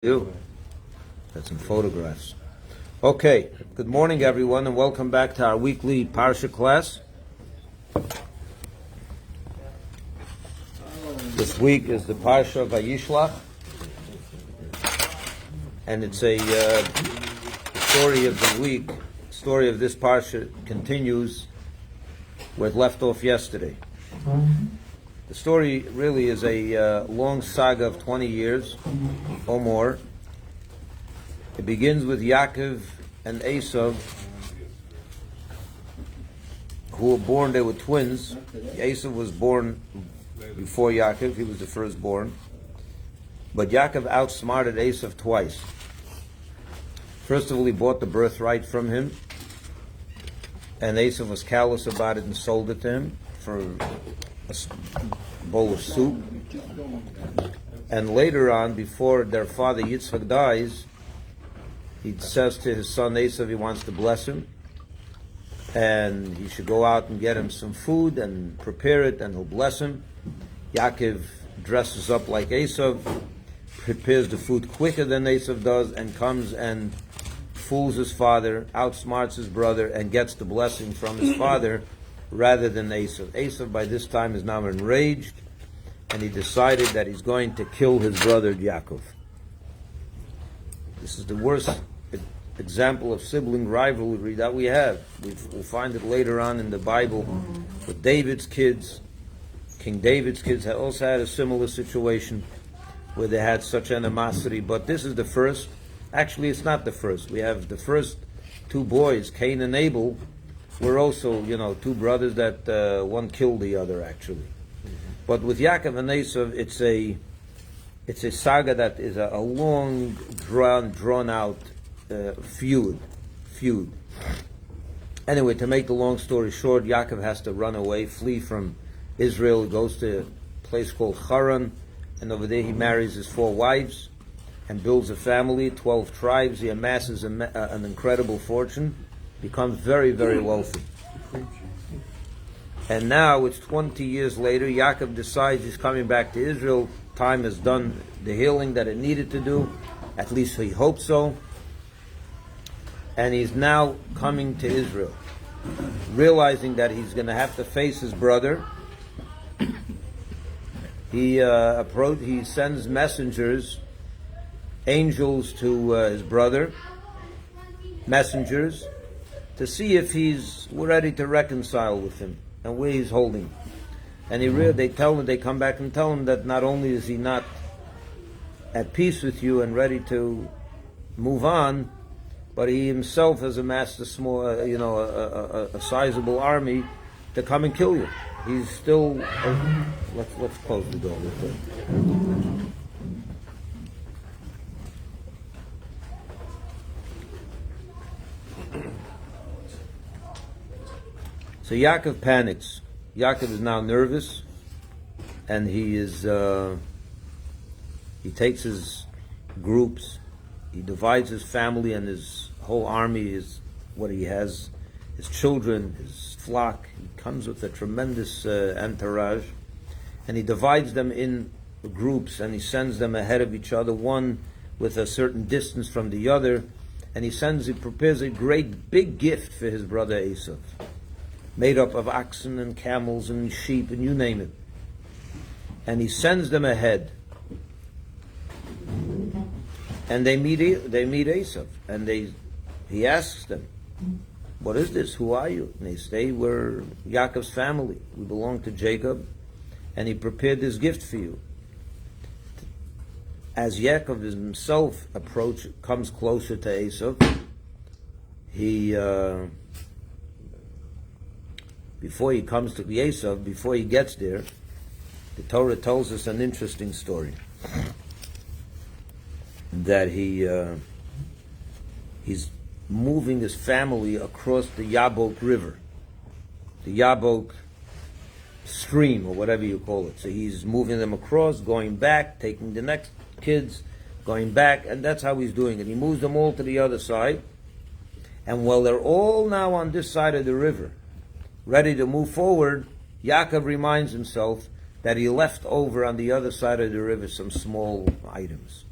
You. Got some photographs. Okay, good morning everyone and welcome back to our weekly Parsha class. This week is the Parsha of Vayishlach, and it's a story of the week. The story of this Parsha continues where it left off yesterday. The story really is a long saga of 20 years or more. It begins with Yaakov and Esav, who were born, they were twins. Esav was born before Yaakov, he was the firstborn. But Yaakov outsmarted Esav twice. First of all, he bought the birthright from him, and Esav was callous about it and sold it to him for a bowl of soup. And later on, before their father Yitzchak dies, he says to his son Esav he wants to bless him, and he should go out and get him some food and prepare it, and he'll bless him. Yaakov dresses up like Esav, prepares the food quicker than Esav does, and comes and fools his father, outsmarts his brother, and gets the blessing from his father rather than Esav. Esav by this time is now enraged, and he decided that he's going to kill his brother Yaakov. This is the worst example of sibling rivalry that we have. We'll find it later on in the Bible with David's kids. King David's kids also had a similar situation where they had such animosity, but this is the first. Actually, it's not the first. We have the first two boys, Cain and Abel, were also, two brothers that one killed the other, actually. But with Yaakov and Esav, it's a saga that is a long, drawn out feud. Anyway, to make the long story short, Yaakov has to run away, flee from Israel. He goes to a place called Haran, and over there he marries his 4 wives and builds a family, 12 tribes. He amasses an incredible fortune, becomes very, very wealthy. And now it's 20 years later, Yaakov decides he's coming back to Israel. Time has done the healing that it needed to do, at least he hoped so. And he's now coming to Israel, realizing that he's going to have to face his brother. He sends messengers, angels to his brother, messengers, to see if he's ready to reconcile with him and where he's holding. And they come back and tell him that not only is he not at peace with you and ready to move on, but he himself has amassed a small, a sizable army to come and kill you. He's still. Let's close the door real quick. So Yaakov panics. Yaakov is now nervous, and he takes his groups, he divides his family and his whole army, is what he has, his children, his flock. He comes with a tremendous entourage, and he divides them in groups, and he sends them ahead of each other, one with a certain distance from the other, and he prepares a great big gift for his brother Esav, made up of oxen and camels and sheep and you name it. And he sends them ahead. And they meet Esav. And he asks them, "What is this? Who are you?" And they say, "We're Yaakov's family. We belong to Jacob. And he prepared this gift for you." As Yaakov himself comes closer to Esav, before he comes to Esav, before he gets there, the Torah tells us an interesting story. That he's moving his family across the Yabok River, the Yabok stream, or whatever you call it. So he's moving them across, going back, taking the next kids, going back, and that's how he's doing it. He moves them all to the other side, and while they're all now on this side of the river, ready to move forward, Yaakov reminds himself that he left over on the other side of the river some small items.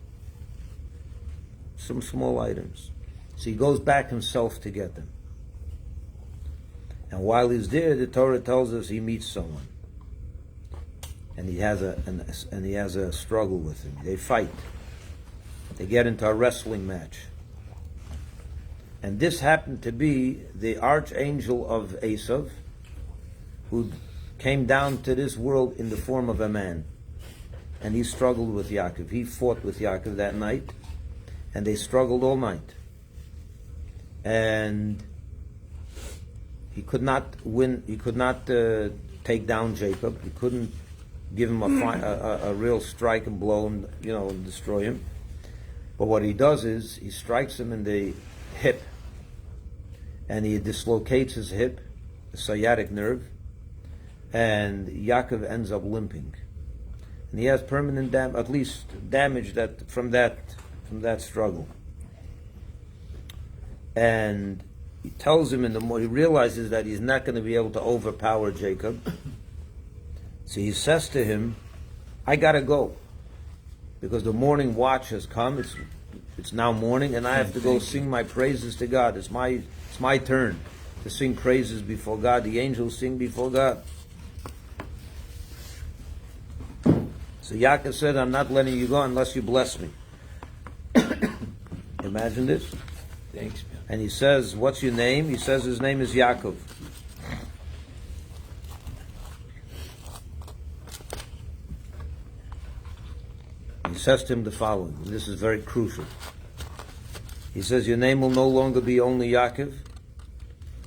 some small items. So he goes back himself to get them. And while he's there, the Torah tells us he meets someone, and he has a struggle with him. They fight. They get into a wrestling match. And this happened to be the archangel of Esav, who came down to this world in the form of a man. And he struggled with Yaakov. He fought with Yaakov that night, and they struggled all night. And he could not win. He could not take down Jacob. He couldn't give him a real strike and blow him, and destroy him. But what he does is he strikes him in the hip, and he dislocates his hip, the sciatic nerve, and Yaakov ends up limping, and he has permanent at least damage from that struggle. And he tells him he realizes that he's not going to be able to overpower Jacob. So he says to him, "I gotta go, because the morning watch has come. It's now morning, and I have to go sing my praises to God. It's my turn to sing praises before God. The angels sing before God." So Yaakov said, "I'm not letting you go unless you bless me." Imagine this. Thanks, man. And he says, "What's your name?" He says his name is Yaakov. He says to him the following. This is very crucial. He says, "Your name will no longer be only Yaakov.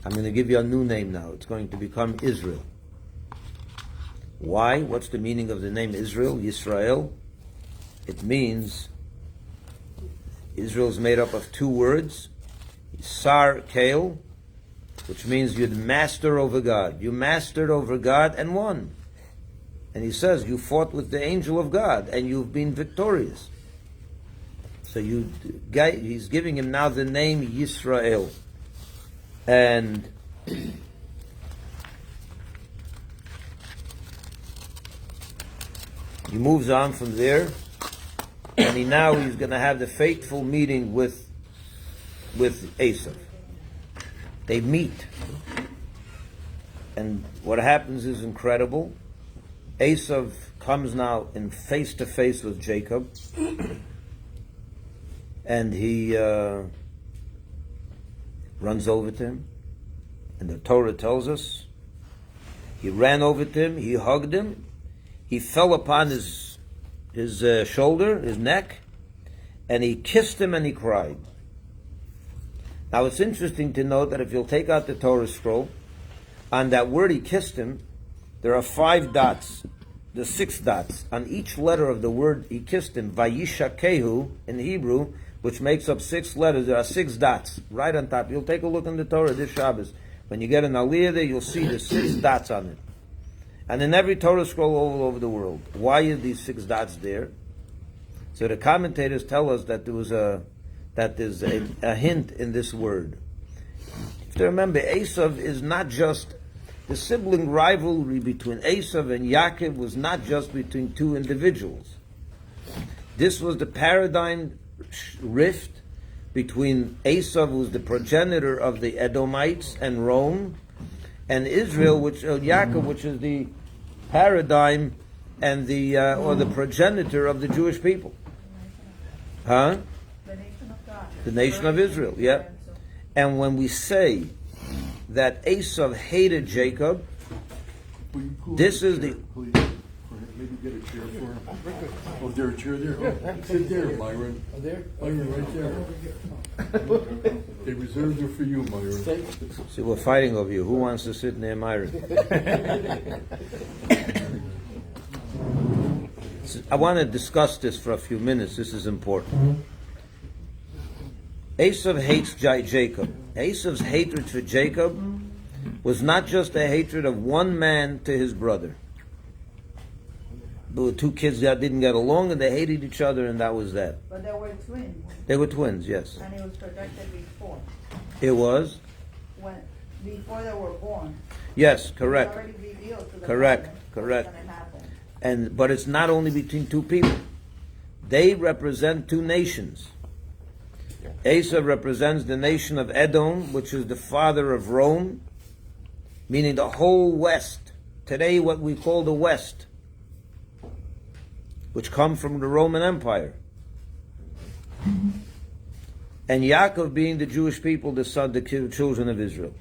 I'm going to give you a new name now. It's going to become Israel." Why? What's the meaning of the name Israel? Yisrael. It means Israel is made up of two words. Sar Kael, which means you'd master over God. You mastered over God and won. And he says, you fought with the angel of God and you've been victorious. So he's giving him now the name Yisrael. And he moves on from there, and he's going to have the fateful meeting with Esav. They meet, and what happens is incredible. Esav comes now in face to face with Jacob, and he runs over to him, and the Torah tells us he ran over to him, he hugged him, he fell upon his shoulder, his neck, and he kissed him and he cried. Now it's interesting to note that if you'll take out the Torah scroll, on that word he kissed him, there are 5 dots. There's 6 dots. On each letter of the word he kissed him, Vayishlach in Hebrew, which makes up 6 letters, there are 6 dots right on top. You'll take a look in the Torah this Shabbos. When you get an Aliyah there, you'll see the 6 dots on it. And in every Torah scroll all over the world. Why are these 6 dots there? So the commentators tell us that there's a hint in this word. You have to remember, Esav is not just the sibling rivalry between Esav and Yaakov was not just between 2 individuals. This was the paradigm rift between Esav, who's the progenitor of the Edomites and Rome, and Israel, Yaakov, which is the paradigm and or the progenitor of the Jewish people. Huh? The nation of God. The nation of Israel, yeah. And when we say that Esav hated Jacob, this is the... Please, maybe get a chair for him. Oh, is there a chair there? Oh, sit there, Myron. Oh, there? Myron, right there. They reserved it for you, Myron. See, we're fighting over you. Who wants to sit near Myron? I want to discuss this for a few minutes. This is important. Esav hates Jacob. Esav's hatred for Jacob was not just a hatred of one man to his brother. There were 2 kids that didn't get along and they hated each other, and that was that. But they were twins. They were twins, yes. And it was projected before. It was? Before they were born. Yes, It correct. was already revealed to the Correct, parents correct. what's gonna happen. But it's not only between 2 people. They represent 2 nations. Esav represents the nation of Edom, which is the father of Rome, meaning the whole West. Today, what we call the West, which come from the Roman Empire. And Yaakov being the Jewish people, the children of Israel.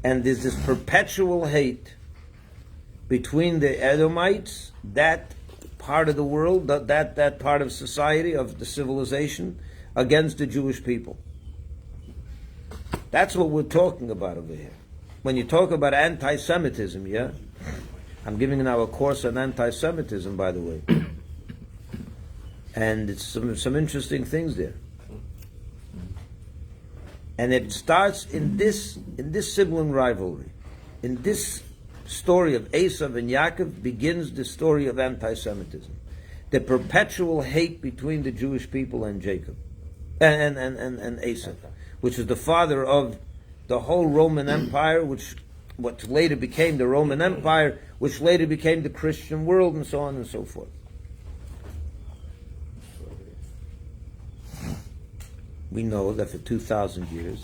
And there's this perpetual hate between the Edomites, that part of the world, that part of society, of the civilization, against the Jewish people. That's what we're talking about over here. When you talk about anti-Semitism, yeah? I'm giving now a course on anti-Semitism, by the way. And it's some interesting things there. And it starts in this sibling rivalry. In this story of Esav and Yaakov begins the story of anti-Semitism. The perpetual hate between the Jewish people and Jacob. And Esav, which is the father of the whole Roman Empire, what later became the Roman Empire, which later became the Christian world, and so on and so forth. We know that for 2,000 years,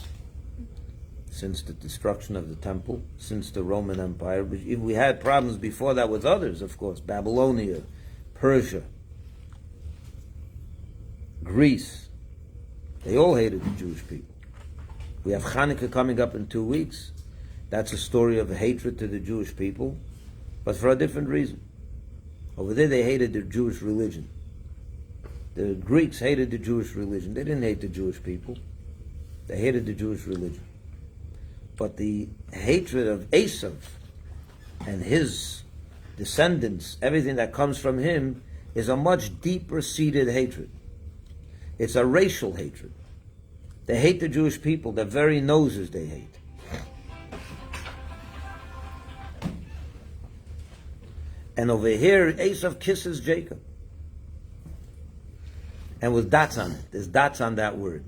since the destruction of the temple, since the Roman Empire, we had problems before that with others, of course, Babylonia, Persia, Greece. They all hated the Jewish people. We have Hanukkah coming up in 2 weeks. That's a story of hatred to the Jewish people, but for a different reason. Over there they hated the Jewish religion. The Greeks hated the Jewish religion. They didn't hate the Jewish people. They hated the Jewish religion. But the hatred of Esav and his descendants, everything that comes from him, is a much deeper-seated hatred. It's a racial hatred. They hate the Jewish people, their very noses they hate. And over here, Esav kisses Jacob. And with dots on it. There's dots on that word.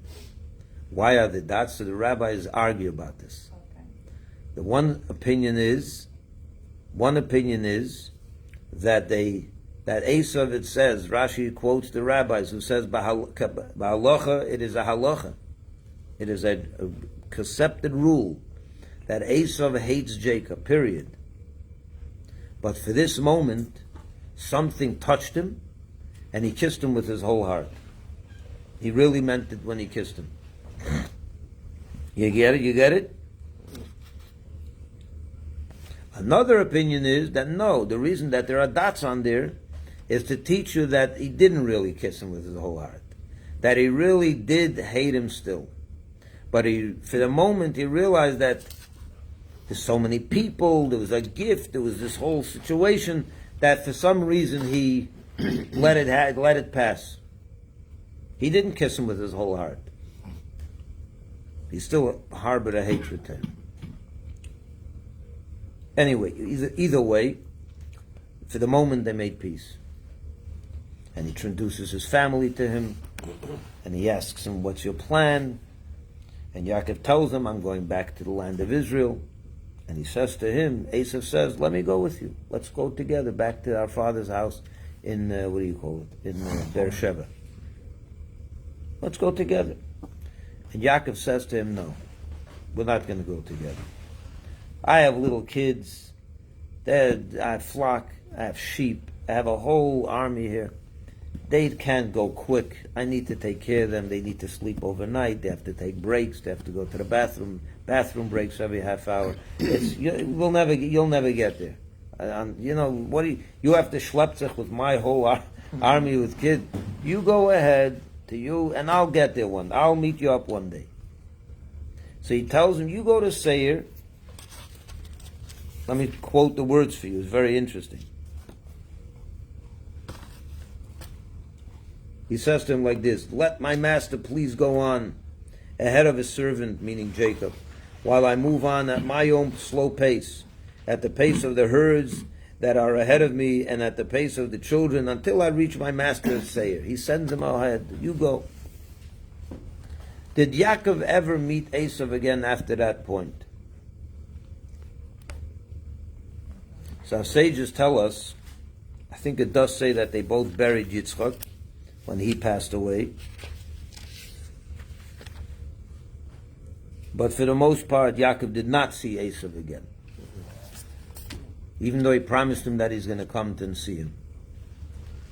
Why are there dots? So the rabbis argue about this. Okay. The one opinion is that Esav, it says, Rashi quotes the rabbis who says, Ba'halacha, it is a halacha. It is a accepted rule that Esav hates Jacob, period. But for this moment, something touched him, and he kissed him with his whole heart. He really meant it when he kissed him. You get it? You get it? Another opinion is that no, the reason that there are dots on there is to teach you that he didn't really kiss him with his whole heart. That he really did hate him still. But for the moment, he realized that there's so many people, there was a gift, there was this whole situation, that for some reason he let it pass. He didn't kiss him with his whole heart. He still harbored a hatred to him. Anyway, either way, for the moment they made peace. And he introduces his family to him, and he asks him, what's your plan? And Yaakov tells him, I'm going back to the land of Israel. And he says to him, Esav says, let me go with you. Let's go together back to our father's house in, in Beersheba. Let's go together. And Yaakov says to him, no, we're not going to go together. I have little kids, I have flock, I have sheep, I have a whole army here. They can't go quick. I need to take care of them. They need to sleep overnight. They have to take breaks. They have to go to the bathroom. Bathroom breaks every half hour. You'll never get there. You have to schlepp with my whole army with kids. You go ahead to you, and I'll get there I'll meet you up one day. So he tells him, you go to Seir. Let me quote the words for you. It's very interesting. He says to him like this, let my master please go on ahead of his servant, meaning Jacob, while I move on at my own slow pace, at the pace of the herds that are ahead of me, and at the pace of the children, until I reach my master Seir. He sends him ahead. You go. Did Yaakov ever meet Esav again after that point? So our sages tell us, I think it does say that they both buried Yitzchak when he passed away. But for the most part, Yaakov did not see Esav again. Even though he promised him that he's going to come and see him.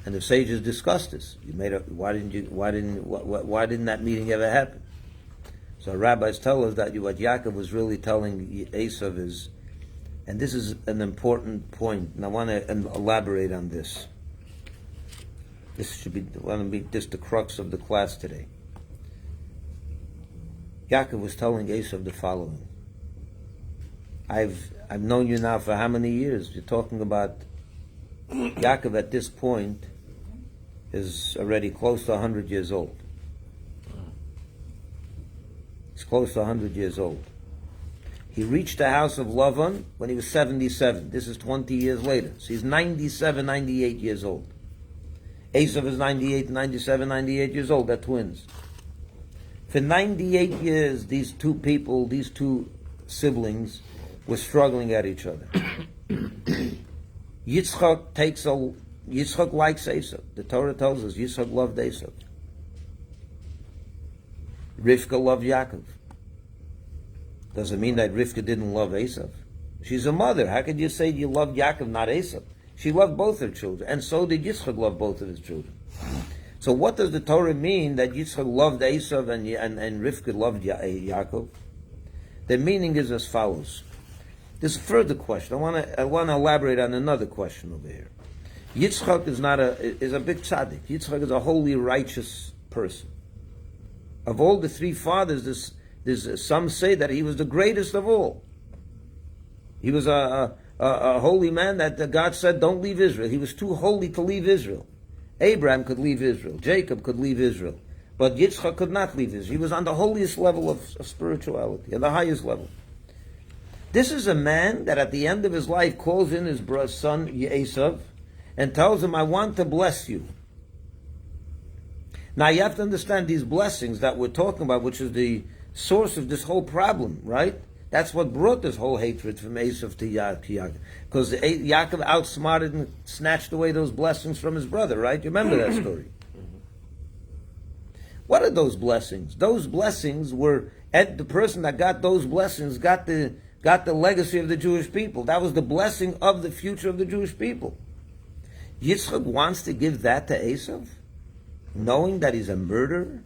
And the sages discussed this. Why didn't that meeting ever happen? So rabbis tell us that what Yaakov was really telling Esav is, and this is an important point, and I want to elaborate on this. This should be just the crux of the class today. Yaakov was telling Esav the following. I've known you now for how many years? You're talking about Yaakov at this point is already close to 100 years old. He's close to 100 years old. He reached the house of Lavan when he was 77. This is 20 years later. So he's 97, 98 years old. Esav is 98, 97, 98 years old. They're twins. For 98 years, these two people, these two siblings, were struggling at each other. Yitzchak likes Esav. The Torah tells us Yitzchak loved Esav. Rivka loved Yaakov. Doesn't mean that Rivka didn't love Esav. She's a mother. How could you say you loved Yaakov, not Esav? She loved both her children, and so did Yitzchak love both of his children. So what does the Torah mean that Yitzchak loved Esav and Rivka loved Yaakov? The meaning is as follows. There's a further question. I want to elaborate on another question over here. Yitzchak is a big tzaddik. Yitzchak is a holy, righteous person. Of all the three fathers, there's some say that he was the greatest of all. He was a holy man that God said, don't leave Israel. He was too holy to leave Israel. Abraham could leave Israel. Jacob could leave Israel. But Yitzchak could not leave Israel. He was on the holiest level of spirituality, at the highest level. This is a man that at the end of his life calls in his son Esav and tells him, I want to bless you. Now you have to understand these blessings that we're talking about, which is the source of this whole problem, right? That's what brought this whole hatred from Esav to Yaakov. Because Yaakov outsmarted and snatched away those blessings from his brother, right? You remember that story. What are those blessings? Those blessings were, the person that got those blessings got the legacy of the Jewish people. That was the blessing of the future of the Jewish people. Yitzchak wants to give that to Esav, knowing that he's a murderer,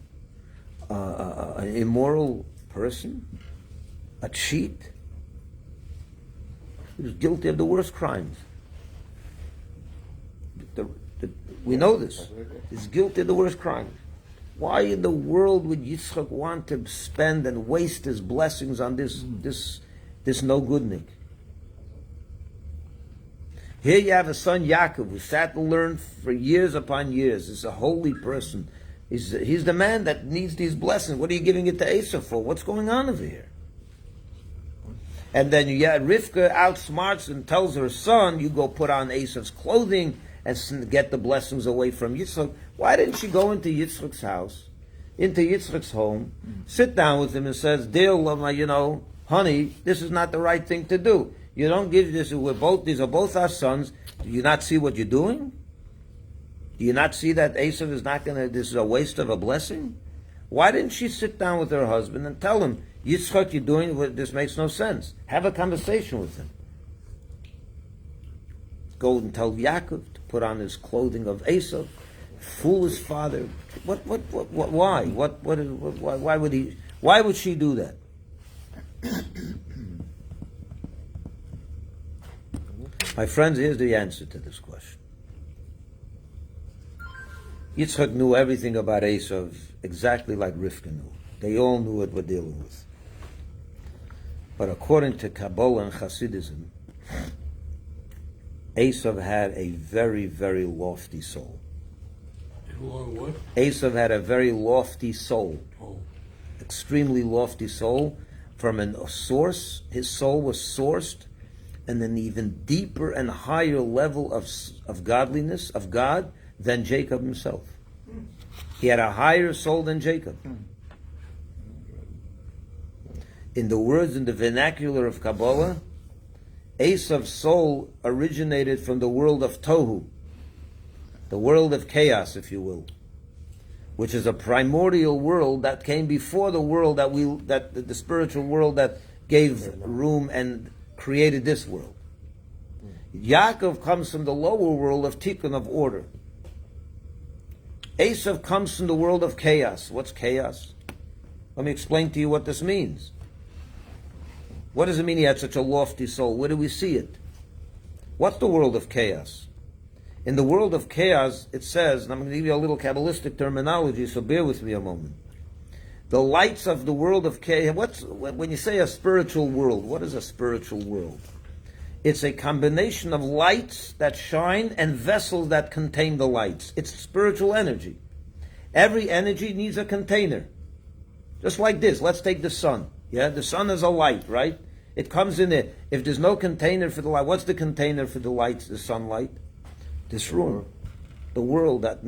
an immoral person, a cheat. He was guilty of the worst crimes. We know this. He's guilty of the worst crimes. Why in the world would Yitzchak want to spend and waste his blessings on this no goodnik? Here you have a son Yaakov who sat and learned for years upon years. He's a holy person. He's the man that needs these blessings. What are you giving it to Esav for? What's going on over here? And then Rivka outsmarts and tells her son, you go put on Esav's clothing and get the blessings away from Yitzchak. Why didn't she go into Yitzchak's house, into Yitzchak's home, sit down with him and says, dear, honey, this is not the right thing to do. You don't give this, these are both our sons. Do you not see what you're doing? Do you not see that Esav is this is a waste of a blessing? Why didn't she sit down with her husband and tell him, Yitzchak, you're doing this makes no sense. Have a conversation with him. Go and tell Yaakov to put on his clothing of Esav, fool his father. Why? Why would she do that? My friends, here's the answer to this question. Yitzchak knew everything about Esav exactly like Rivka knew. They all knew what we're dealing with. But according to Kabbalah and Chassidism, Esav had a very, very lofty soul. What? Esav had a very lofty soul. Oh. Extremely lofty soul. From a source, his soul was sourced in an even deeper and higher level of godliness, of God, than Jacob himself. He had a higher soul than Jacob. In the words, in the vernacular of Kabbalah, Esav's soul originated from the world of Tohu, the world of chaos, if you will. which is a primordial world that came before the world that the spiritual world that gave room and created this world. Yaakov comes from the lower world of tikkun, of order. Esav comes from the world of chaos. What's chaos? Let me explain to you what this means. What does it mean he had such a lofty soul? Where do we see it? What's the world of chaos? In the world of chaos, it says, and I'm going to give you a little Kabbalistic terminology, so bear with me a moment. The lights of the world of chaos, when you say a spiritual world, what is a spiritual world? It's a combination of lights that shine and vessels that contain the lights. It's spiritual energy. Every energy needs a container. Just like this, let's take the sun. Yeah, the sun is a light, right? It comes in there. If there's no container for the light, what's the container for the lights, the sunlight? This room. The world that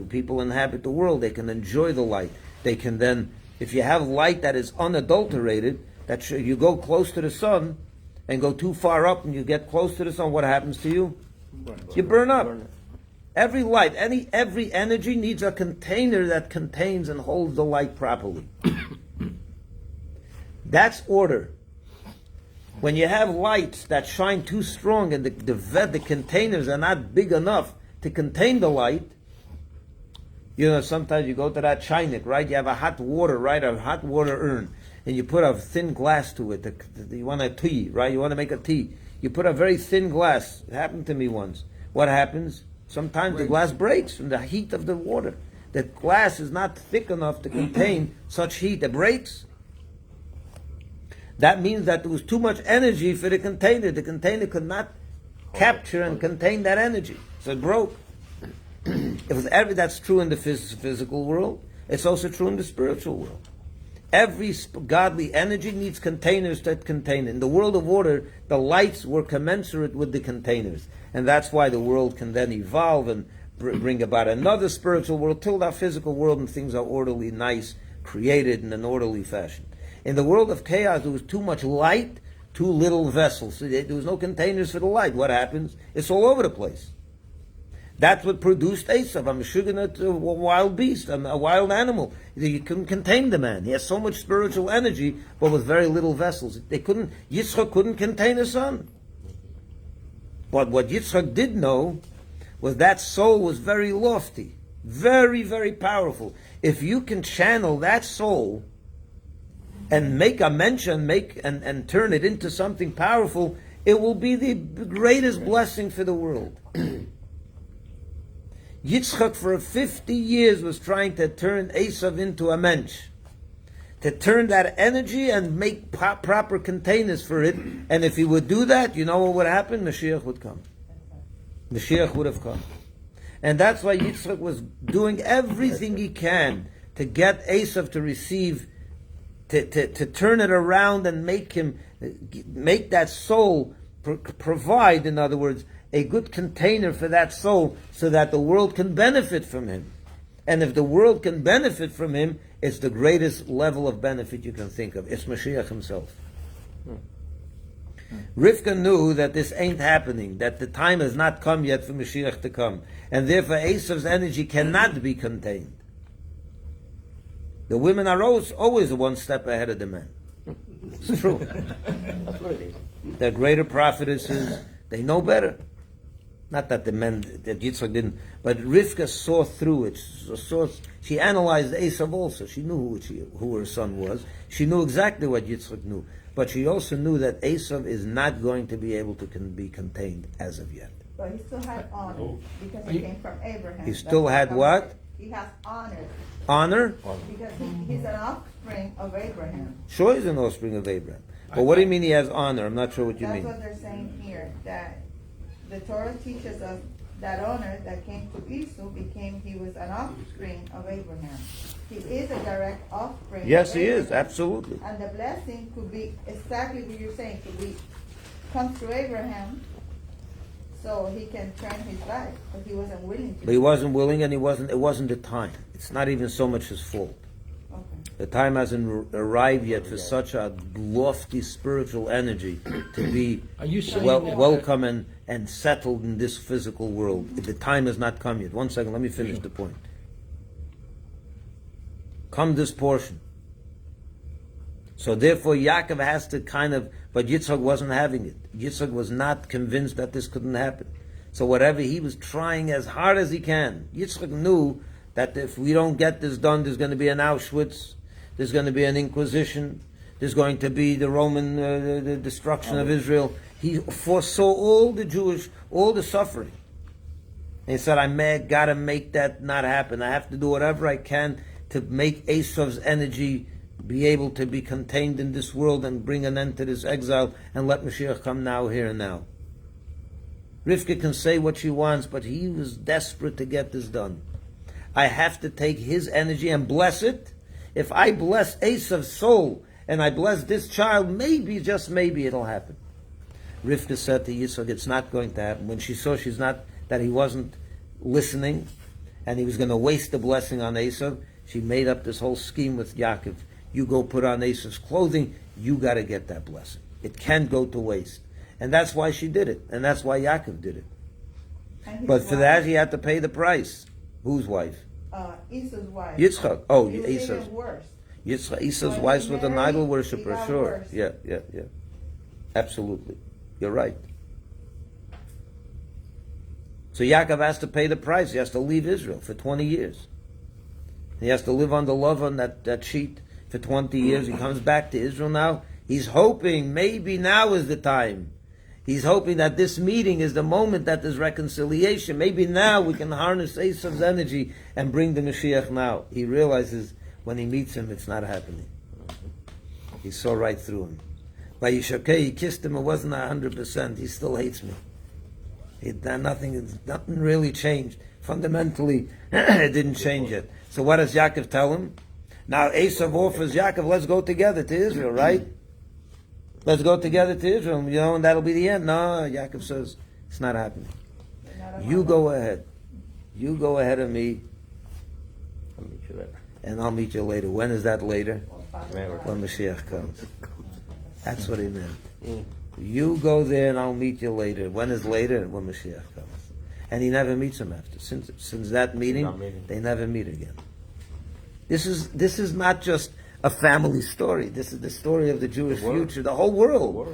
people inhabit the world. They can enjoy the light. They can then, if you have light that is unadulterated, that you go close to the sun and go too far up and you get close to the sun, what happens to you? You burn up. Every light, every energy needs a container that contains and holds the light properly. That's order. When you have lights that shine too strong and the containers are not big enough to contain the light, you know, sometimes you go to that chainik, right? You have a hot water, right? A hot water urn. And you put a thin glass to it. You want a tea, right? You want to make a tea. You put a very thin glass. It happened to me once. What happens? Sometimes the glass breaks from the heat of the water. The glass is not thick enough to contain such heat. It breaks. That means that there was too much energy for the container. The container could not capture and contain that energy. So it broke. That's true in the physical world. It's also true in the spiritual world. Every godly energy needs containers that contain it. In the world of order, the lights were commensurate with the containers. And that's why the world can then evolve and bring about another spiritual world till our physical world and things are orderly, nice, created in an orderly fashion. In the world of chaos, there was too much light, too little vessels. So there was no containers for the light. What happens? It's all over the place. That's what produced Esav. I'm a wild beast, I'm a wild animal. You couldn't contain the man. He has so much spiritual energy, but with very little vessels. Yitzchak couldn't contain his son. But what Yitzchak did know was that soul was very lofty, very, very powerful. If you can channel that soul and make a mention, and turn it into something powerful, it will be the greatest blessing for the world. Yitzchak for 50 years was trying to turn Esav into a mensch, to turn that energy and make proper containers for it. And if he would do that, you know what would happen? Mashiach would come. Mashiach would have come. And that's why Yitzchak was doing everything he can to get Esav to receive, to turn it around and make that soul provide, in other words, a good container for that soul so that the world can benefit from him. And if the world can benefit from him, it's the greatest level of benefit you can think of. It's Mashiach himself. Rivka knew that this ain't happening, that the time has not come yet for Mashiach to come. And therefore Esav's energy cannot be contained. The women are always one step ahead of the men. It's true. They're greater prophetesses. They know better. Not that that Yitzchak didn't, but Rivka saw through it. She analyzed Esav also. She knew who her son was. She knew exactly what Yitzchak knew. But she also knew that Esav is not going to be able to be contained as of yet. But he still had honor because he came from Abraham. He still had what? He has honor. Honor? Because he's an offspring of Abraham. Sure, he's an offspring of Abraham. But what do you mean he has honor? I'm not sure what you mean. That's what they're saying here, that the Torah teaches us that honor that came to Esau he was an offspring of Abraham. He is a direct offspring. Yes, he is, absolutely. And the blessing could be exactly what you're saying, comes through Abraham, so he can turn his life, but he wasn't willing to. But he wasn't willing, and it wasn't the time. It's not even so much his fault. Okay. The time hasn't arrived yet for such a lofty spiritual energy to be welcome and settled in this physical world. The time has not come yet. One second, let me finish the point. come this portion. So therefore Yaakov has to but Yitzchak wasn't having it. Yitzchak was not convinced that this couldn't happen. So whatever he was trying as hard as he can, Yitzchak knew that if we don't get this done, there's going to be an Auschwitz, there's going to be an Inquisition, there's going to be the Roman the destruction of Israel. He foresaw all the suffering. And he said, gotta make that not happen. I have to do whatever I can to make Esav's energy be able to be contained in this world and bring an end to this exile and let Mashiach come now, here and now. Rivka can say what she wants, but he was desperate to get this done. I have to take his energy and bless it. If I bless Esav's soul and I bless this child, maybe, just maybe, it'll happen. Rivka said to Yitzchak, it's not going to happen. When she saw that he wasn't listening and he was going to waste the blessing on Esav, she made up this whole scheme with Yaakov. You go put on Esav's clothing, you got to get that blessing. It can't go to waste. And that's why she did it. And that's why Yaakov did it. But for that, he had to pay the price. Whose wife? Esau's wife. Yitzchak. Oh, it was Esau. even worse. Esau's wife was an idol worshiper, sure. Worse. Yeah. Absolutely. You're right. So Yaakov has to pay the price. He has to leave Israel for 20 years. He has to live on the love on that sheet for 20 years. He comes back to Israel now. He's hoping maybe now is the time. He's hoping that this meeting is the moment that there's reconciliation. Maybe now we can harness Esav's energy and bring the Mashiach now. He realizes when he meets him, it's not happening. He saw right through him. Vayishlach, he kissed him, it wasn't 100%. He still hates me. Nothing really changed. Fundamentally, it didn't change yet. So what does Yaakov tell him? Now Esav offers Yaakov, let's go together to Israel, right? Let's go together to Israel, and that'll be the end. No, Yaakov says, it's not happening. You go ahead. You go ahead of me. I'll meet you later. And I'll meet you later. When is that later? When Mashiach comes. That's what he meant. You go there and I'll meet you later. When is later? When Mashiach comes. And he never meets him after. Since that meeting, they never meet again. This is not just a family story. This is the story of the Jewish future, the whole world.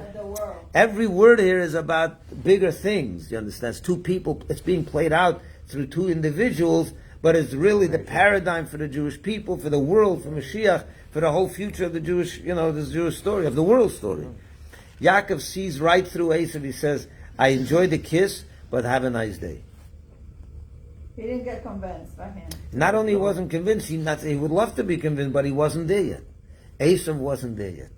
Every word here is about bigger things. You understand? It's two people. It's being played out through two individuals, but it's really the paradigm for the Jewish people, for the world, for Mashiach, for the whole future of the Jewish, the Jewish story, of the world story. Yaakov sees right through Esav. He says, I enjoyed the kiss, but have a nice day. He didn't get convinced by him. Not only wasn't convinced, he would love to be convinced, but he wasn't there yet. Esav wasn't there yet.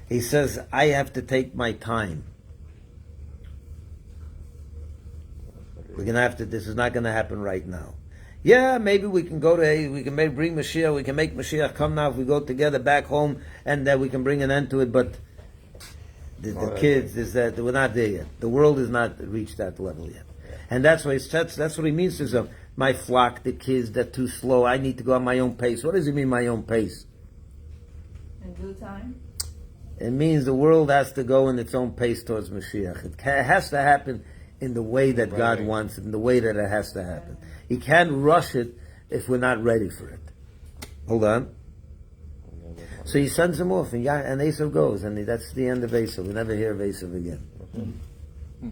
He says, I have to take my time. We're going to have to, this is not going to happen right now. Yeah, maybe we can bring Mashiach, we can make Mashiach come now if we go together back home and we can bring an end to it, but the kids, we're not there yet. The world has not reached that level yet. And that's what he means to himself. My flock, the kids, they're too slow. I need to go on my own pace. What does he mean, my own pace? In due time? It means the world has to go in its own pace towards Mashiach. It has to happen in the way that God wants it, in the way that it has to happen. He can't rush it if we're not ready for it. Hold on. So he sends him off, and Esav goes, and that's the end of Esav. We never hear of Esav again.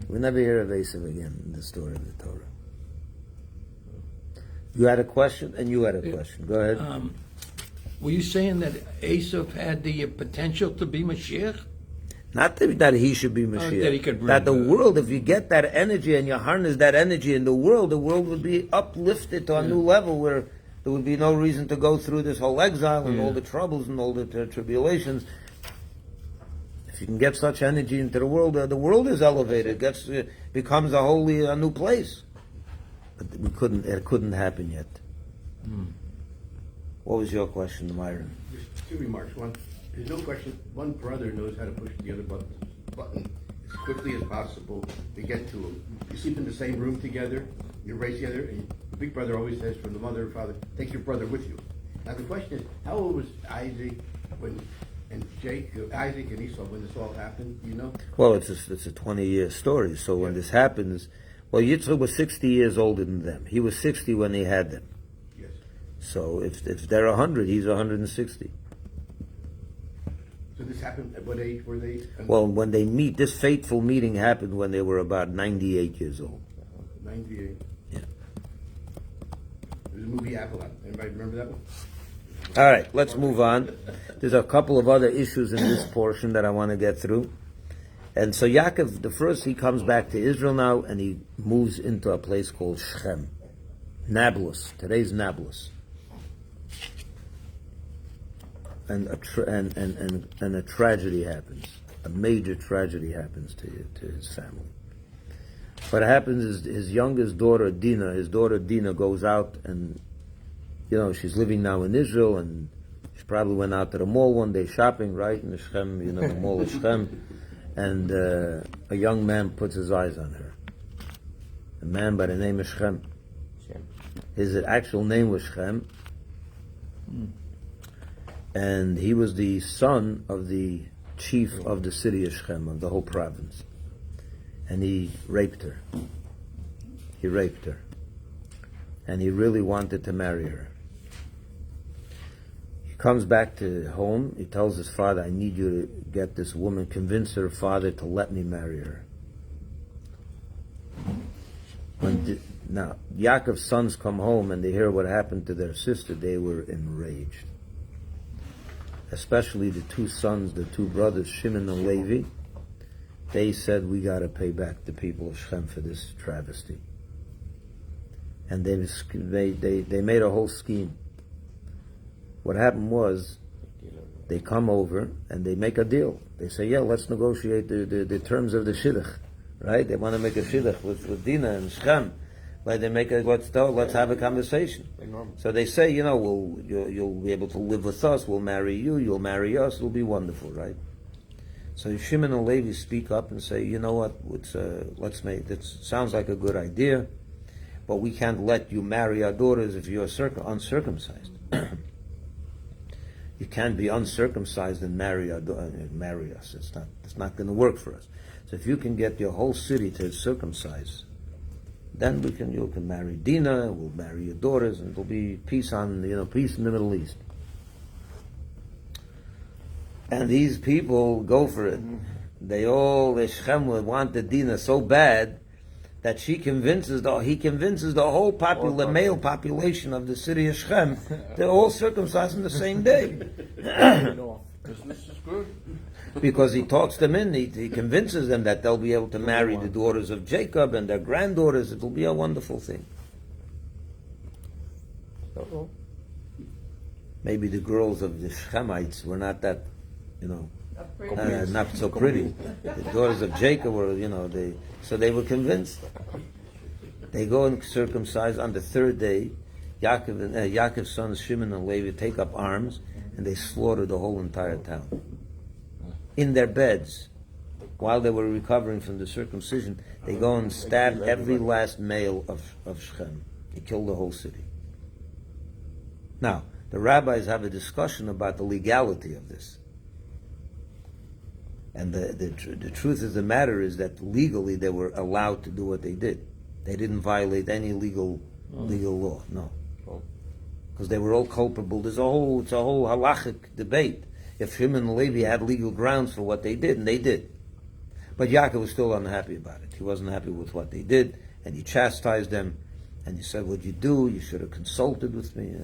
We never hear of Esav again in the story of the Torah. You had a question, and you had a question. Go ahead. Were you saying that Esav had the potential to be Mashiach? Not that he should be Mashiach. That he could bring that the world, if you get that energy and you harness that energy in the world would be uplifted to a new level where there would be no reason to go through this whole exile and all the troubles and all the tribulations. If you can get such energy into the world is elevated. Becomes a new place. But it couldn't happen yet. What was your question, Myron? Just two remarks. One, there's no question, one brother knows how to push the other button as quickly as possible to get to him. You sleep in the same room together, you race together, and the big brother always says from the mother and father, take your brother with you. Now the question is, how old was Isaac Isaac and Esau when this all happened, do you know? Well, it's a 20-year story, so when this happens, Yitzchak was 60 years older than them. He was 60 when he had them. Yes. So if they're 100, he's 160. So this happened at what age were they? Well, when they meet, this fateful meeting happened when they were about 98 years old. 98. Yeah. There's a movie Avalon. Anybody remember that one? All right, let's move on. There's a couple of other issues in this portion that I want to get through. And so Yaakov, the first, he comes back to Israel now, and he moves into a place called Shechem. Nablus. Today's Nablus. And a tragedy happens. A major tragedy happens to his family. What happens is his youngest daughter, Dina, goes out and, she's living now in Israel, and she probably went out to the mall one day shopping, right, in the Shechem, the mall of Shechem, and a young man puts his eyes on her. A man by the name of Shechem. His actual name was Shechem. And he was the son of the chief of the city of Shechem, of the whole province. And he raped her. And he really wanted to marry her. He comes back to home. He tells his father, I need you to get this woman, convince her father to let me marry her. Now, Yaakov's sons come home and they hear what happened to their sister. They were enraged. Especially the two sons, the two brothers, Shimon and Levi. They said, we got to pay back the people of Shechem for this travesty. And they made a whole scheme. What happened was, they come over and they make a deal. They say, yeah, let's negotiate the terms of the shidduch. Right? They want to make a shidduch with Dina and Shechem. Like they make let's have a conversation. So they say, you'll be able to live with us. We'll marry you. You'll marry us. It'll be wonderful, right? So Shimon and Levi speak up and say, you know what? Let's make this. Sounds like a good idea, but we can't let you marry our daughters if you're uncircumcised. You can't be uncircumcised and marry us. It's not going to work for us. So if you can get your whole city to circumcise, then you can marry Dina, we'll marry your daughters, and there'll be peace peace in the Middle East. And these people go for it. The Shechem wanted Dina so bad that he convinces the whole male population of the city of Shechem. They're all circumcised on the same day. This is good. Because he talks them in, he convinces them that they'll be able to marry the daughters of Jacob and their granddaughters. It'll be a wonderful thing. Maybe the girls of the Shechemites were not that, not so pretty. The daughters of Jacob were, so they were convinced. They go and circumcise on the third day. Yaakov's sons Shimon and Levi take up arms and they slaughter the whole entire town. In their beds, while they were recovering from the circumcision, they go and stab every last male of Shechem. They kill the whole city. Now, the rabbis have a discussion about the legality of this. And the truth of the matter is that legally they were allowed to do what they did. They didn't violate any legal law, no. Because they were all culpable. It's a whole halachic debate. If Shimon and Levi had legal grounds for what they did, and they did. But Yaakov was still unhappy about it. He wasn't happy with what they did, and he chastised them, and he said, what'd you do? You should have consulted with me.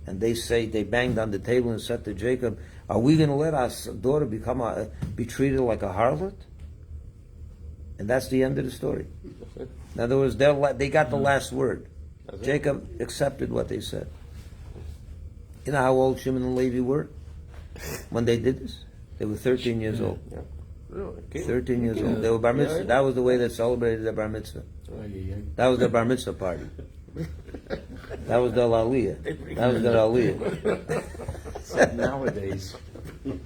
And they banged on the table and said to Jacob, are we going to let our daughter be treated like a harlot? And that's the end of the story. In other words, they got the last word. Jacob accepted what they said. You know how old Shimon and Levi were when they did this? They were 13 years old. Yeah. Really? 13 years old. They were bar mitzvah. That was the way they celebrated their bar mitzvah. That was their bar mitzvah party. That was their aliyah. That was their aliyah. Nowadays.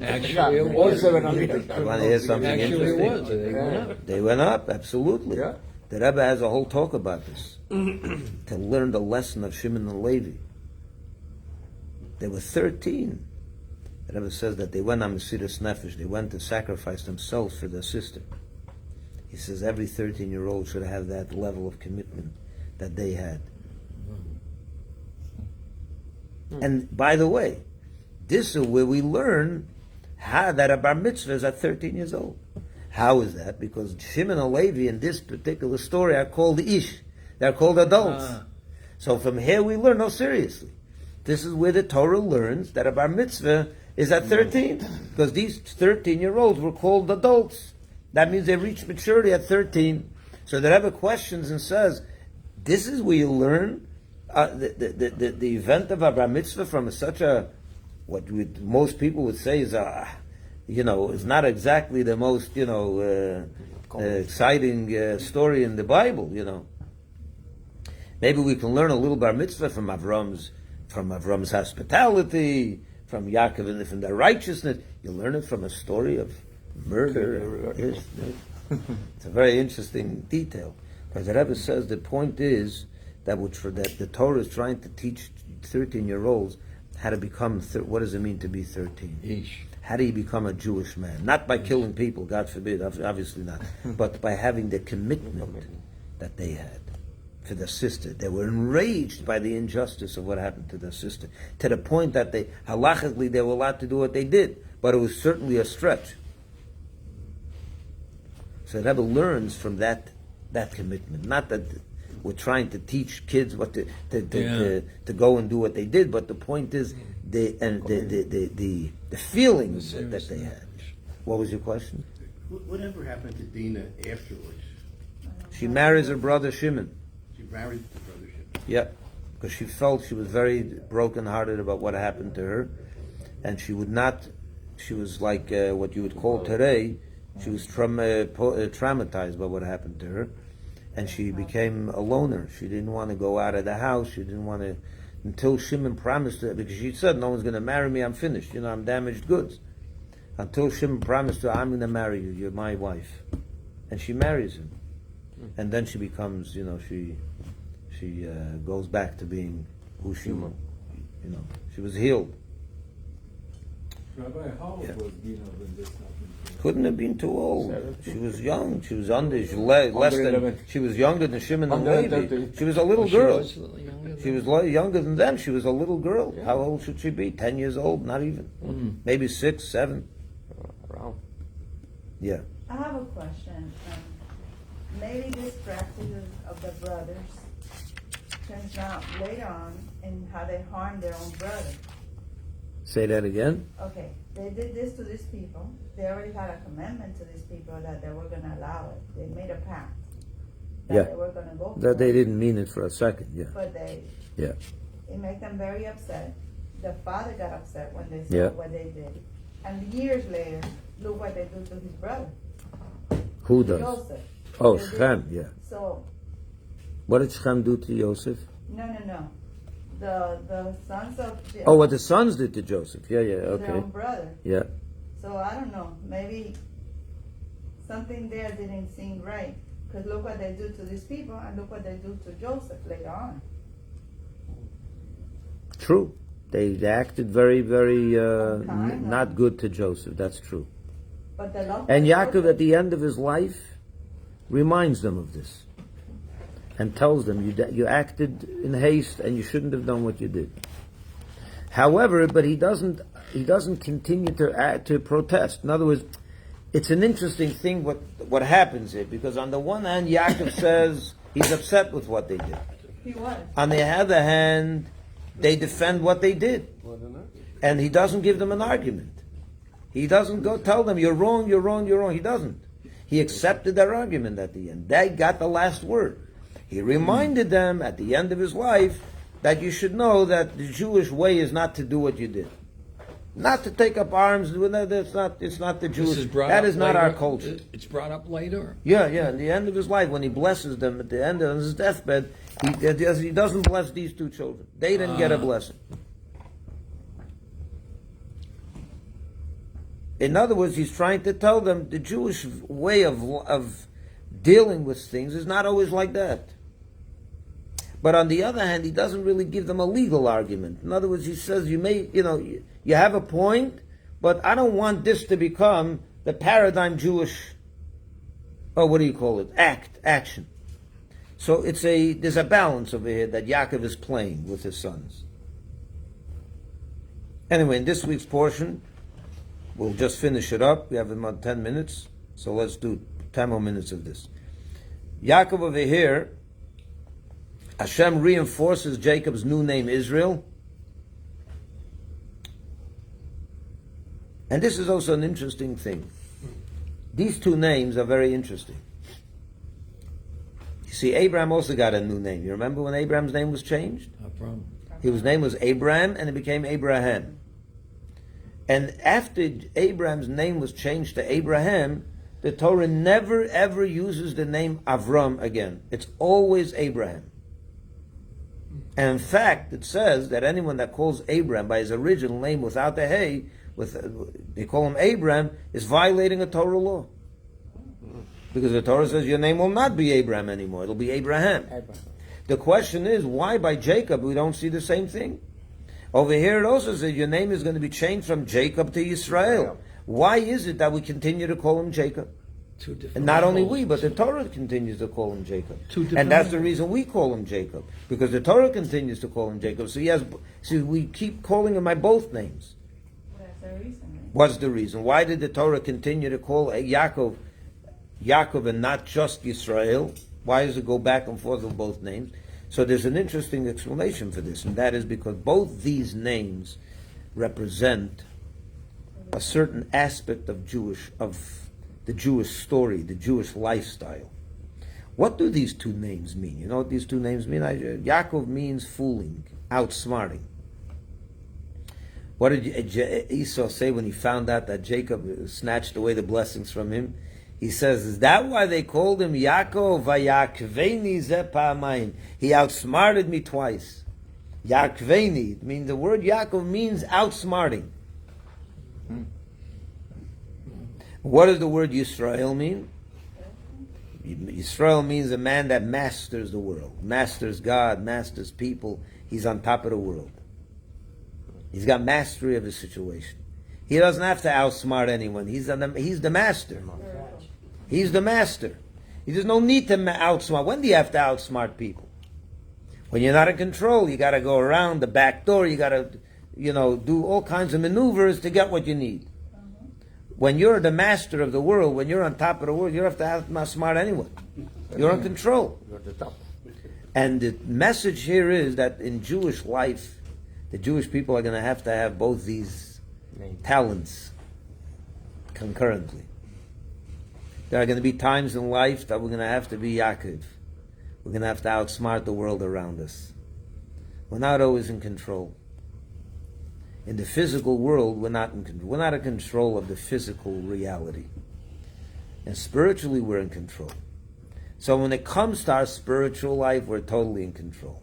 Actually, it was. You want to hear something Actually, it interesting? was. They went up. They went up, absolutely. Yeah. The Rebbe has a whole talk about this. To learn the lesson of Shimon and Levi. They were 13. The Rebbe says that they went on Mesiras Nefesh. They went to sacrifice themselves for their sister. He says every 13-year-old should have that level of commitment that they had. And by the way, this is where we learn how that a bar mitzvah is at 13 years old. How is that? Because Shimon and Levi in this particular story are called ish. They're called adults. So from here we learn, no, seriously. This is where the Torah learns that a bar mitzvah is at 13. Because these 13-year-olds were called adults. That means they reached maturity at 13. So the Rebbe questions and says, this is where you learn the event of a bar mitzvah from such a, what most people would say is is not exactly the most, exciting story in the Bible, Maybe we can learn a little bar mitzvah from Avram's hospitality, from Yaakov and from their righteousness. You learn it from a story of murder. It's a very interesting detail. Because the Rebbe says the point is that the Torah is trying to teach 13-year-olds how to become, what does it mean to be 13? Ish. How do you become a Jewish man? Not by killing people, God forbid, obviously not, but by having the commitment that they had for their sister. They were enraged by the injustice of what happened to their sister, to the point that halachically they were allowed to do what they did, but it was certainly a stretch. So the Rebbe learns from that commitment. Not that we're trying to teach kids what to go and do what they did, but the point is the feelings that they had. What was your question? Whatever happened to Dina afterwards? She marries her brother Shimon. She married the brother Shimon. Yeah, because she felt she was very broken-hearted about what happened to her, and she would not. She was like what you would call today. She was traumatized by what happened to her, and she became a loner. She didn't want to go out of the house. She didn't want to, until Shimon promised her, because she said, no one's going to marry me, I'm finished, I'm damaged goods. Until Shimon promised her, I'm going to marry you, you're my wife. And she marries him. And then she becomes, she goes back to being who she was. She was healed. Rabbi, how old was Dina when this happened? Couldn't have been too old. She was young. She was under. She less than. She was younger than Shimon and Levi. She was a little girl. She was younger than them. She was a little girl. How old should she be? 10 years old? Not even. Maybe 6, 7. Around. Yeah. I have a question. Maybe this practice of the brothers turns out later on in how they harm their own brother. Say that again. Okay, they did this to these people. They already had a commandment to these people that they were going to allow it. They made a pact that they were going to go for That they it. didn't mean it for a second. Yeah. But Yeah. it made them very upset. The father got upset when they saw what they did. And years later, look what they do to his brother. Who does? Joseph. Oh, They did- Shechem. Yeah. So, What did Shechem do to Joseph? no. The sons of Oh, what the sons did to Joseph. Yeah. their Okay. own brother. Yeah. So I don't know. Maybe something there didn't seem right. Because look what they do to these people, and look what they do to Joseph later on. True. They acted very, very Unkind, not good to Joseph. That's true. But the love And for Yaakov, Joseph- at the end of his life, reminds them of this and tells them you acted in haste and you shouldn't have done what you did. However, but he doesn't continue to protest. In other words, it's an interesting thing what happens here, because on the one hand, Yaakov says he's upset with what they did. He was. On the other hand, they defend what they did, and he doesn't give them an argument. He doesn't go tell them you're wrong. He doesn't. He accepted their argument at the end. They got the last word. He reminded them at the end of his life that you should know that the Jewish way is not to do what you did, not to take up arms. It's not the Jewish. That is not our culture. It's brought up later. Yeah. At the end of his life, when he blesses them at the end of his deathbed, he doesn't bless these two children. They didn't get a blessing. In other words, he's trying to tell them the Jewish way of dealing with things is not always like that. But on the other hand, he doesn't really give them a legal argument. In other words, he says you have a point, but I don't want this to become the paradigm Jewish, action. So there's a balance over here that Yaakov is playing with his sons. Anyway, in this week's portion, we'll just finish it up. We have about 10 minutes, so let's do 10 more minutes of this. Yaakov over here, Hashem reinforces Jacob's new name Israel. And this is also an interesting thing. These two names are very interesting. You see, Abraham also got a new name. You remember when Abraham's name was changed? No problem. His name was Abraham, and it became Abraham. And after Abraham's name was changed to Abraham, the Torah never ever uses the name Avram again. It's always Abraham. And in fact, it says that anyone that calls Abraham by his original name without the hey, they call him Abraham, is violating a Torah law. Because the Torah says your name will not be Abraham anymore. It'll be Abraham. The question is, why by Jacob we don't see the same thing? Over here it also says your name is going to be changed from Jacob to Israel. Why is it that we continue to call him Jacob? Two different And not only levels. we, but the Torah continues to call him Jacob. Two different And that's the levels. reason we call him Jacob. Because the Torah continues to call him Jacob. So we keep calling him by both names. That's the reason. Right? What's the reason? Why did the Torah continue to call Yaakov and not just Yisrael? Why does it go back and forth with both names? So there's an interesting explanation for this, and that is because both these names represent a certain aspect of the Jewish story, the Jewish lifestyle. What do these two names mean? You know what these two names mean? Yaakov means fooling, outsmarting. What did Esau say when he found out that Jacob snatched away the blessings from him? He says, is that why they called him Yaakov? Vayakveni ze pa'amayim. He outsmarted me twice. Yakveni. I mean, the word Yaakov means outsmarting. What does the word Yisrael mean? Yisrael means a man that masters the world, masters God, masters people. He's on top of the world. He's got mastery of his situation. He doesn't have to outsmart anyone. He's the master. He's the master. There's no need to outsmart. When do you have to outsmart people? When you're not in control, you got to go around the back door. You got to, do all kinds of maneuvers to get what you need. When you're the master of the world, when you're on top of the world, you don't have to outsmart anyone. You're in control. You're at the top. And the message here is that in Jewish life, the Jewish people are going to have both these talents concurrently. There are going to be times in life that we're going to have to be Yaakov. We're going to have to outsmart the world around us. We're not always in control. In the physical world, we're not in control. We're not in control of the physical reality. And spiritually, we're in control. So when it comes to our spiritual life, we're totally in control.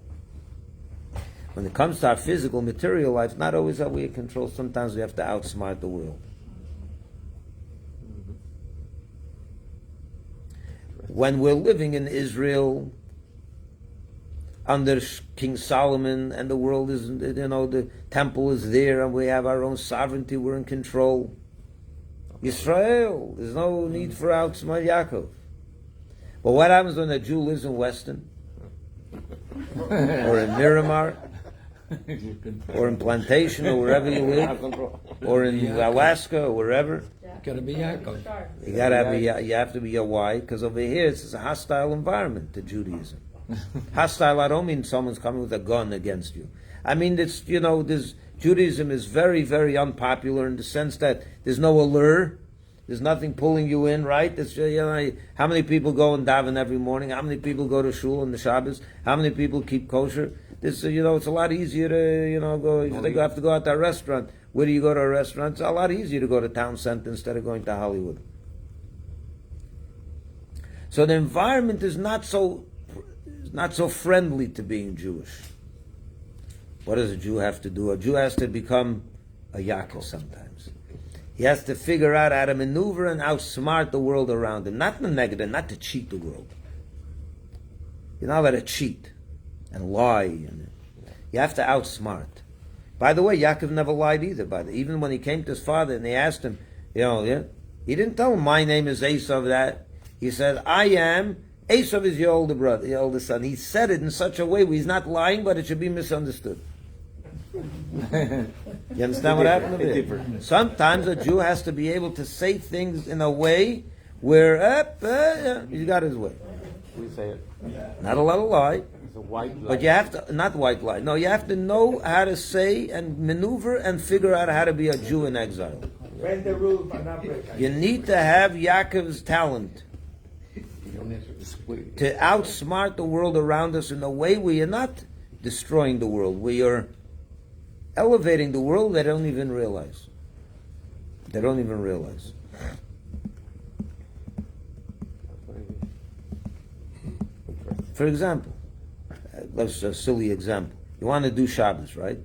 When it comes to our physical, material life, not always are we in control. Sometimes we have to outsmart the world. When we're living in Israel under King Solomon and the world is, the temple is there and we have our own sovereignty, we're in control. Israel, there's no need for outsmart Yaakov. But what happens when a Jew lives in Weston? Or in Miramar? Or in Plantation, or wherever you live? Or in Alaska, or wherever? Gotta be Yaakov. You have to be a why, because over here it's a hostile environment to Judaism. Hostile, I don't mean someone's coming with a gun against you. I mean, Judaism is very, very unpopular in the sense that there's no allure, there's nothing pulling you in, right? It's, how many people go and daven every morning? How many people go to shul on the Shabbos? How many people keep kosher? This, it's a lot easier to, go, if they have to go out to a restaurant. Where do you go to a restaurant? It's a lot easier to go to town center instead of going to Hollywood. So the environment is not so friendly to being Jewish. What does a Jew have to do? A Jew has to become a Yaakov sometimes. He has to figure out how to maneuver and outsmart the world around him. Not the negative, not to cheat the world. You're not allowed to cheat and lie. You have to outsmart. By the way, Yaakov never lied either. Even when he came to his father and they asked him, he didn't tell him, my name is Esau, that. He said, I am. Esau is your older brother, your older son. He said it in such a way where he's not lying, but it should be misunderstood. You understand what happened over there? Sometimes a Jew has to be able to say things in a way where he's got his way. We say it. Not a lot of lie, It's a white lie. but you have to, not white lie, no, you have to know how to say and maneuver and figure out how to be a Jew in exile. Break the rules, but not break. You need to have Yaakov's talent You don't answer this. to outsmart the world around us in a way where you're not destroying the world, where you're elevating the world. They don't even realize. They don't even realize. For example, that's a silly example. You want to do Shabbos, right?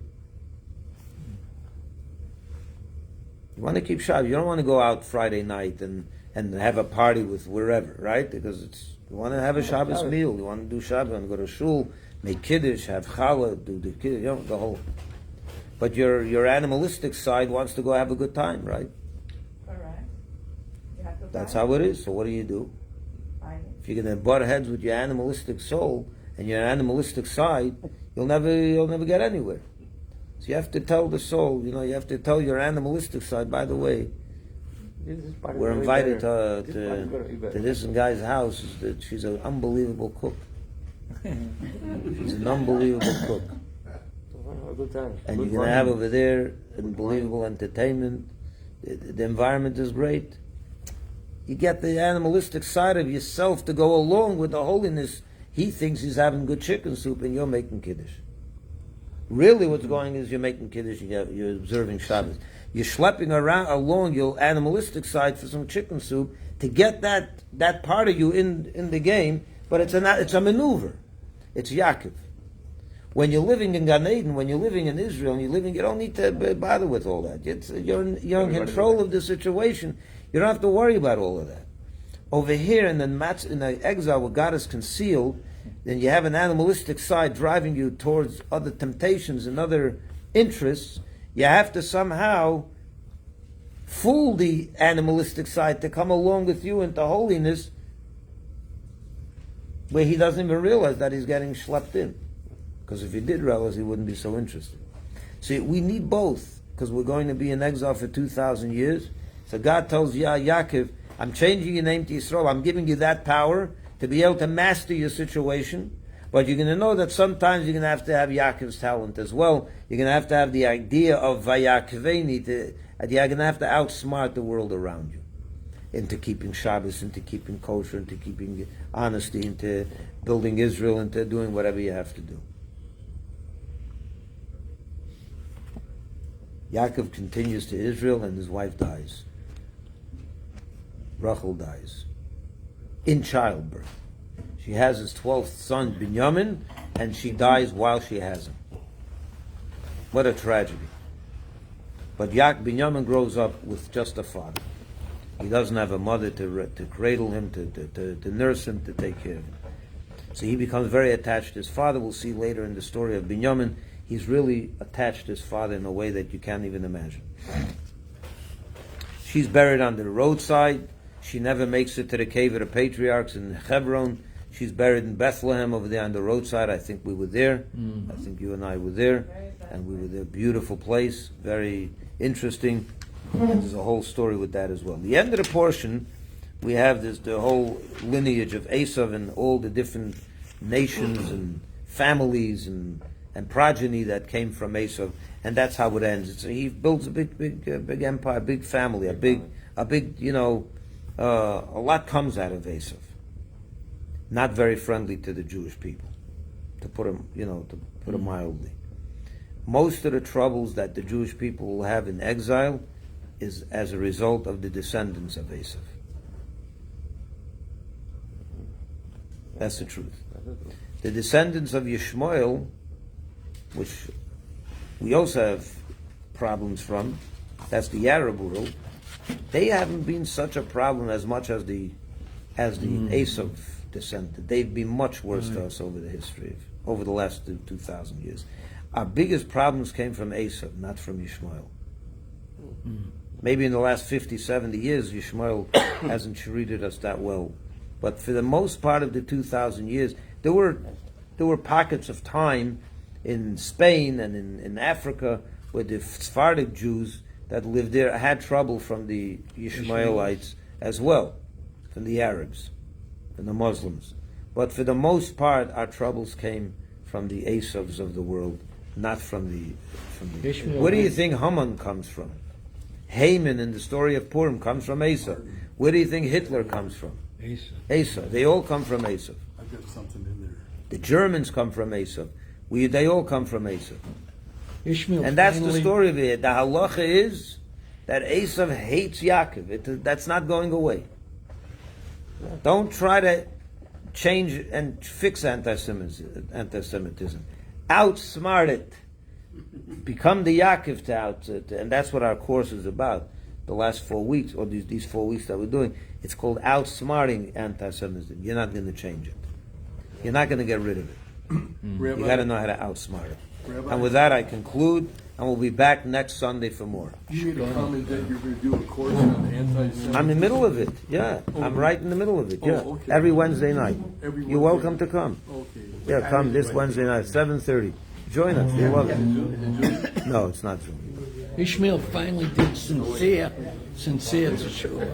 You want to keep Shabbos. You don't want to go out Friday night and have a party with wherever, right? Because you want to have a Shabbos meal. You want to do Shabbos, you want to go to shul, make kiddush, have challah, do the kiddush, the whole. But your animalistic side wants to go have a good time, right? Correct. You have to That's fight. how it is. So what do you do? Fight it. If you're going to butt heads with your animalistic soul and your animalistic side, you'll never get anywhere. So you have to tell the soul, you have to tell your animalistic side, by the way, we're invited to this guy's house. She's an unbelievable cook. She's an unbelievable cook. Good time. And Good you're going to wine. have over there unbelievable entertainment. The environment is great. You get the animalistic side of yourself to go along with the holiness. He thinks he's having good chicken soup and you're making kiddush. Really what's going is you're making kiddush, you're observing Shabbos. You're schlepping along your animalistic side for some chicken soup to get that part of you in the game, but it's a maneuver. It's Yaakov. When you're living in Gan Eden, when you're living in Israel, you don't need to bother with all that. You're in control of the situation. You don't have to worry about all of that. Over here in the exile where God is concealed, then you have an animalistic side driving you towards other temptations and other interests. You have to somehow fool the animalistic side to come along with you into holiness, where he doesn't even realize that he's getting schlepped in. Because if he did realize, he wouldn't be so interested. See, we need both, because we're going to be in exile for 2,000 years. So God tells Yaakov, I'm changing your name to Yisrael. I'm giving you that power to be able to master your situation. But you're going to know that sometimes you're going to have Yaakov's talent as well. You're going to have the idea of Vayakoveni. You're going to have to outsmart the world around you into keeping Shabbos, into keeping kosher, into keeping honesty, into building Israel, into doing whatever you have to do. Yaakov continues to Israel and his wife dies. Rachel dies in childbirth. She has his 12th son, Binyamin, and she dies while she has him. What a tragedy. But Binyamin grows up with just a father. He doesn't have a mother to cradle him, to nurse him, to take care of him. So he becomes very attached to his father. We'll see later in the story of Binyamin, he's really attached to his father in a way that you can't even imagine. She's buried on the roadside. She never makes it to the cave of the patriarchs in Hebron. She's buried in Bethlehem over there on the roadside. I think we were there. Mm-hmm. I think you and I were there. And we were there. Beautiful place. Very interesting. And there's a whole story with that as well. The end of the portion, we have the whole lineage of Esav and all the different nations and families and progeny that came from Esav. And that's how it ends. He builds a big empire, a big family, a big, a lot comes out of Esav. Not very friendly to the Jewish people, to put it mildly. Most of the troubles that the Jewish people will have in exile is as a result of the descendants of Esav. That's the truth. The descendants of Yishmael, which we also have problems from, that's the Arab world, they haven't been such a problem as much as the Esav descendant. They've been much worse to us over the history, over the last 2,000 years. Our biggest problems came from Esav, not from Yishmael. Maybe in the last 50, 70 years, Yishmael hasn't treated us that well. But for the most part of the 2,000 years, there were pockets of time in Spain and in Africa where the Sephardic Jews that lived there had trouble from the Ishmaelites as well, from the Arabs, from the Muslims. But for the most part, our troubles came from the Esavs of the world, not from the Ishmael. Where do you think Haman comes from? Haman in the story of Purim comes from Esav. Where do you think Hitler comes from? Esav. They all come from Esav. I've got something in there. The Germans come from Esav. They all come from Esav. Ishmael And that's the finally- story of it. The halacha is that Esav hates Yaakov. That's not going away. Don't try to change and fix anti-Semitism. Outsmart it. Become the Yaakov and that's what our course is about. The last 4 weeks, or these 4 weeks that we're doing, it's called outsmarting anti-Semitism. You're not going to change it. You're not going to get rid of it. Rabbi, You got to know how to outsmart it. Rabbi, And with that, I conclude, and we'll be back next Sunday for more. you made a comment that you're going to do a course on anti-Semitism. I'm in the middle of it. Yeah, I'm right in the middle of it. Yeah, Oh, okay. every Wednesday night. Every You're Wednesday welcome to night. come. Okay. Yeah, come this Wednesday night, 7:30. Join us. You're welcome. No, it's not Zoom. Ishmael finally did sincere tshuva.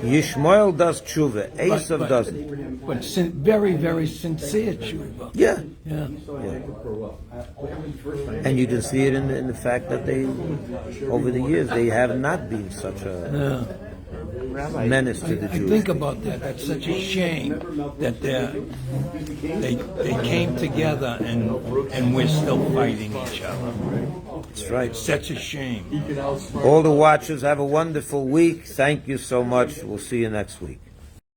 Yishmael does tshuva. Esav doesn't. But very, very sincere tshuva. Yeah. Yeah. And you can see it in the fact that they, over the years, they have not been such a menace to the I Jews. think about that. That's such a shame that they came together and we're still fighting each other. That's right. Such a shame. All the watchers, have a wonderful week. Thank you so much. We'll see you next week.